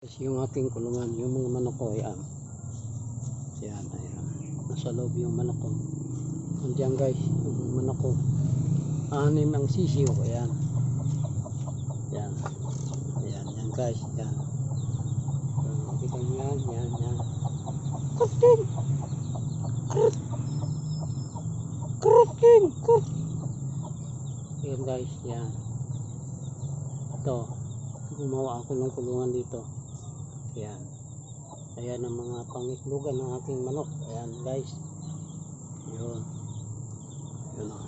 Kasi yung aking kulungan, yung mga manok ko, ayan. Ayan, ayan. Nasa loob yung manok ko. Andiyan guys, yung manok ko. 6 ang sisiyo, ayan. Ayan. Ayan, ayan guys, ayan. Makikita nyo yan, ayan, ayan. Kurting! Kurting! Ayan guys, ayan. Ito, gumawa ako ng kulungan dito. Ayan. Ayan ang mga pangitlugan ng aking manok. Ayan guys. Yun. Yun o.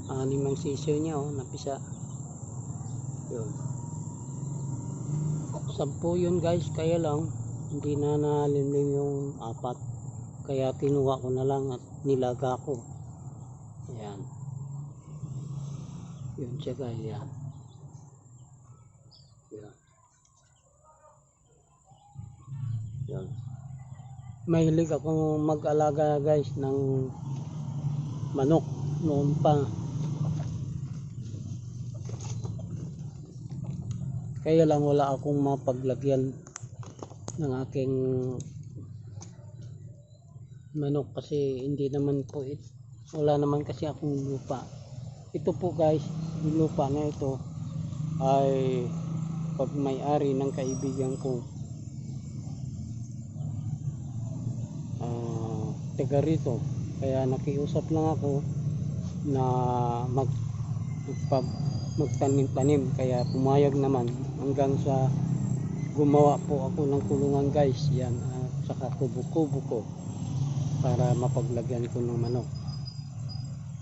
6 ang sisiyo niya o. Napisa. Yun. 10 yun guys. Kaya lang hindi na nalimlim yung 4. Kaya kinuha ko na lang at nilaga ko. Ayan. Yun siya guys. Ayan. Ayan. Yan. Mahilig akong mag-alaga guys ng manok noon pa. Kaya lang wala akong mapaglagyan ng aking manok kasi hindi naman po wala naman kasi akong lupa. Ito po guys, yung lupa na ito ay pag may-ari ng kaibigan ko. Taga rito, kaya nakiusap lang ako na magtanim-tanim, kaya pumayag naman hanggang sa gumawa po ako ng kulungan guys. Yan, saka kubo-kubo ko para mapaglagyan ko ng manok.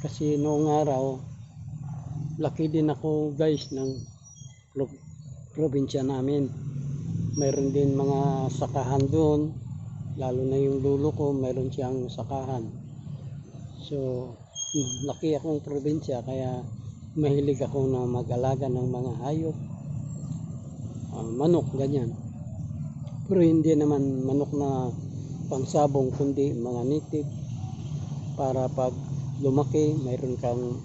Kasi noong araw laki din ako guys ng probinsya namin. Mayroon din mga sakahan doon, lalo na yung lulo ko mayroon siyang sakahan. So laki akong probinsya, kaya mahilig ako na mag-alaga ng mga hayop, manok ganyan. Pero hindi naman manok na pangsabong, kundi mga native, para pag lumaki mayroon kang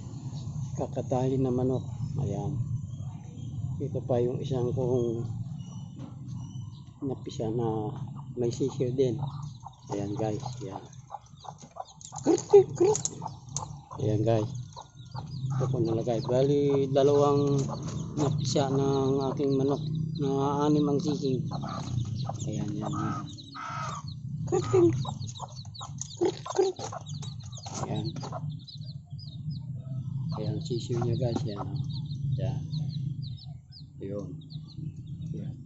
kakatahin na manok. Ayan. Ito pa yung isang kong napisa na may sisiyo din. Ayan guys, ayan. Ayan guys, ito ko nalagay. Bali, 2 napisa ng aking manok na 6 ang sising. Ayan, ayan, ayan. Ayan. Ayan, sisiyo niya guys, ayan. Ayan. Ayun. Ayan.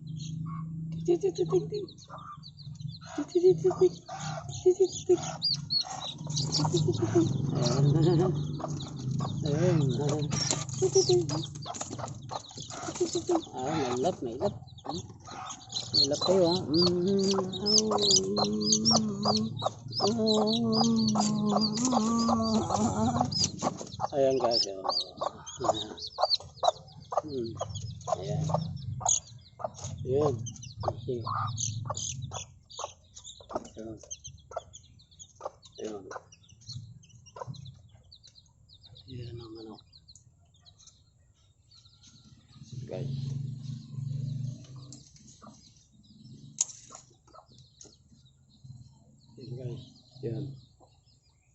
Mailap kayo ha. Ayan guys, ayan. Ayan. Okay. Ayan. Ayan. Ayan ang manok. Guys. Ayan guys. Ayan.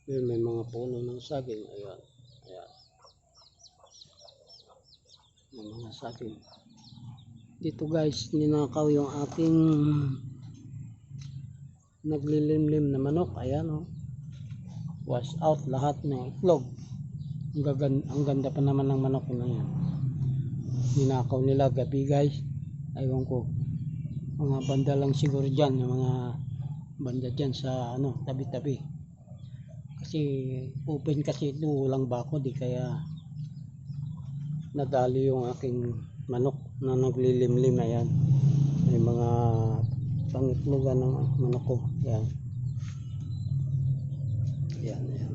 Ayan, may mga puno ng saging. Ayan. Ayan. May mga saging. Dito guys, ninakaw yung aking naglilimlim na manok. Ayan o. Wash out lahat ng itlog. Ang ganda pa naman ng manok na yan. Ninakaw nila gabi guys. Aywan ko. Mga banda lang siguro dyan. Yung mga banda dyan sa tabi-tabi. Kasi open kasi ito. Walang bakod kaya nadali yung aking manok na naglilimlim. Ayan. May mga pangitlugan ng manok ko. Ayan. Ayan, ayan.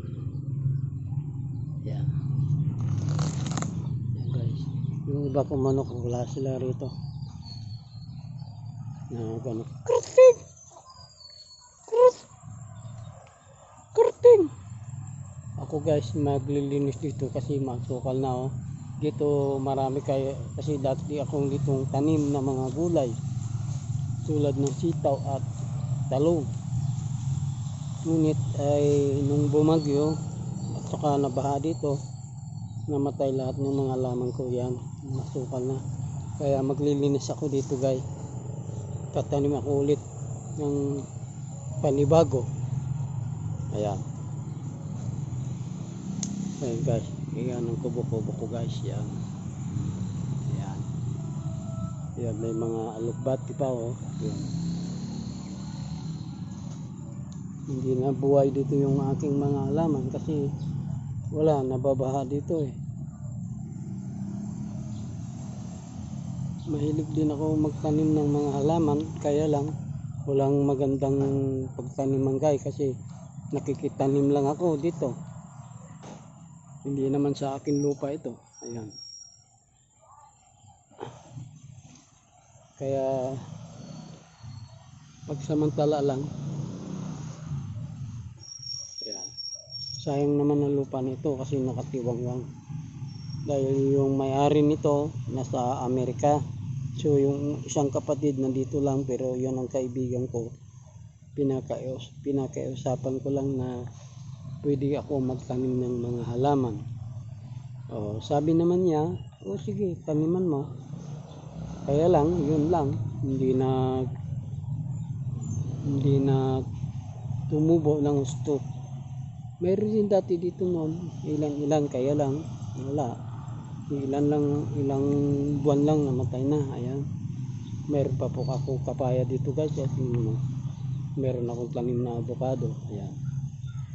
Ayan. Ayan guys. Yung iba kong manok, wala sila rito. Na gano'n. Kurting! Ako guys, maglilinis dito kasi magsukal na oh. Dito marami kayo, kasi dati akong ditong tanim na mga gulay. tulad ng sitaw at talong. Ngunit ay nung bumagyo at saka nabaha dito, namatay lahat ng mga halaman ko. Yan, nasukal na. Kaya maglilinis ako dito guys. Tatanim ako ulit ng panibago. Ayan. Ayan guys, yan ang kubo-kubo ko guys. Yan. Ayan. Yan, may mga alugbati pa oh. Yan. Hindi na buhay dito yung aking mga halaman kasi wala, nababaha dito eh. Mahilig din ako magtanim ng mga halaman, kaya lang walang magandang pagtaniman guys kasi nakikitanim lang ako dito. Hindi naman sa akin lupa ito. Ayan. Kaya pagsamantala lang. Ayan. Sayang naman ang lupa nito kasi nakatiwang lang. Dahil yung may-ari nito nasa Amerika. So yung isang kapatid nandito lang, pero yun ang kaibigan ko. Pinakausapan ko lang na pwede ako magtanim ng mga halaman. O, sabi naman niya, o sige, taniman mo. Kaya lang, yun lang, hindi na tumubo ng gusto. Meron din dati dito noon, ilan, kaya lang wala. Ilang buwan lang namatay na. Ayan. Meron pa po ako kapaya dito guys. Meron akong tanim na avocado. Ayan.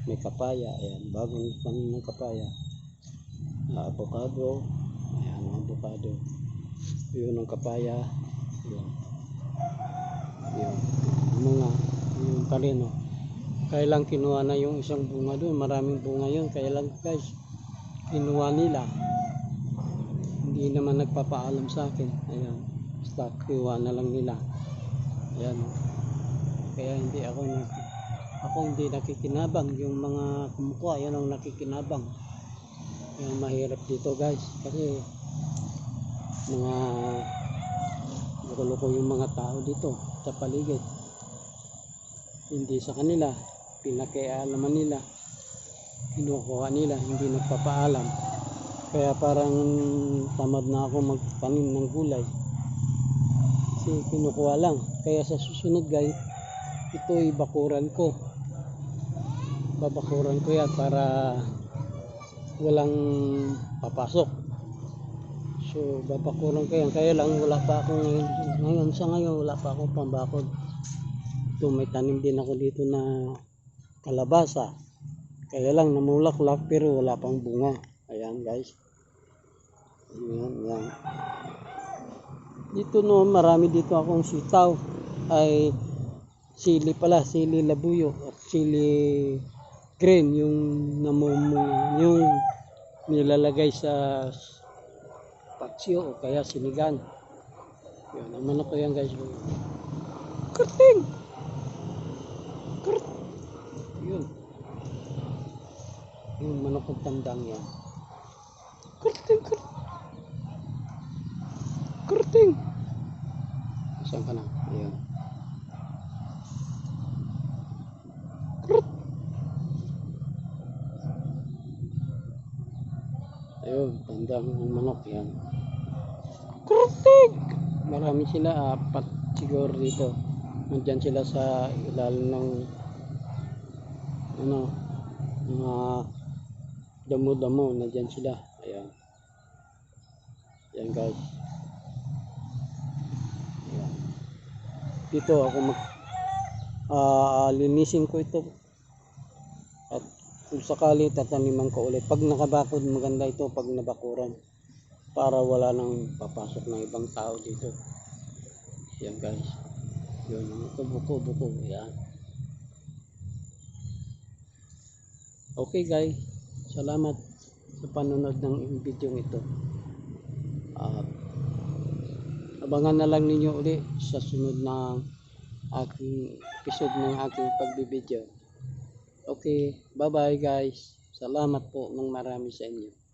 May kapaya. Ayan. Bagong tanim ng kapaya. Avocado. Ayan. Avocado. Yun ang kapaya. Ayan. Ayan. Bunga. Yun pa rin oh. Kaya lang kinuha na yung isang bunga doon. Maraming bunga yun. Kaya lang guys, kinuha nila. Hindi naman nagpapaalam sa akin. Ayan. Basta kinuha na lang nila. Ayan. Kaya hindi nakikinabang. Yung mga kumukuha, yan ang nakikinabang. Yung mahirap dito guys. Kasi mga loko-loko yung mga tao dito sa paligid. Hindi sa kanila. Pinakialaman nila. Kinukuha nila. Hindi nagpapaalam. Kaya parang tamad na ako magtanim ng gulay. Kasi kinukuha lang. Kaya sa susunod guys, ito'y bakuran ko. Babakuran ko yan para walang papasok. So babakuran ko yan. Kaya lang wala pa akong ngayon wala pa akong pambakod. Ito, may tanim din ako dito na kalabasa. Kaya lang namulaklak pero wala pang bunga. Ayan guys. Ayan. Dito noon marami dito akong sitaw. Ay sili pala, sili labuyo at sili green yung namumunga, yung nilalagay sa paksyo o kaya sinigang. Yan, naman ako yan guys. Kerting! Yun. Yung manok ng tandang yan. Kerting! Saan ka na? Ayan. Ayun, tandang ng manok yan. Kerting! Marami sila, 4 siguro dito. Nandyan sila sa ilalim ng mga damo-damo. Nandyan sila. Ayan. Ayan guys. Ayan. Dito ako linisin ko ito. At kung sakali tataniman ko ulit. Pag nakabakod, maganda ito pag nabakuran. Para wala nang papasok ng ibang tao dito. Ayan guys. Yun, buko. Ayan. Okay guys. Salamat sa panonood ng video ito. Abangan na lang ninyo ulit sa sunod na aking episode ng aking pagbibideo. Okay, bye bye guys. Salamat po ng marami sa inyo.